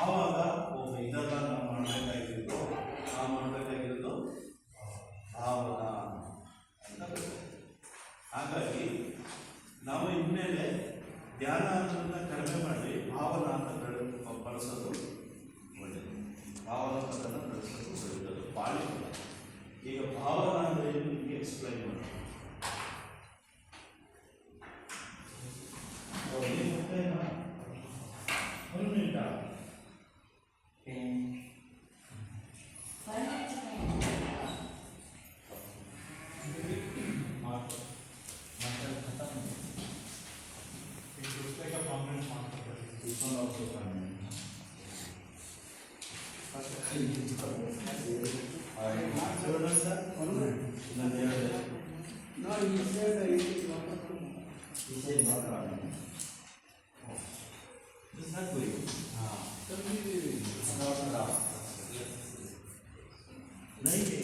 ಆವಾಗ ಇದೆಲ್ಲ ನಾವು ಮಾಡಬೇಕಾಗಿರೋದು ಮಾಡಬೇಕಾಗಿರೋದು ಭಾವನಾ ಅಂತ ಬರುತ್ತೆ. ಹಾಗಾಗಿ ನಾವು ಇನ್ಮೇಲೆ ಧ್ಯಾನ ಅನ್ನೋದನ್ನ ಕಡಿಮೆ ಮಾಡಿ ಭಾವನಾ ಅಂತ ಬಳಸೋದು ಒಳ್ಳೆಯದು. ಭಾವನಾ ಪದನ ಬಳಸೋದು ಒಳ್ಳೆಯದು, ಬಾಳಿ. ಈಗ ಭಾವನಾ ಅಂದರೆ ಏನು ನಿಮಗೆ ಎಕ್ಸ್ಪ್ಲೈನ್ ಮಾಡಿ. ಒಂದು ನಿಮಿಷ. नहीं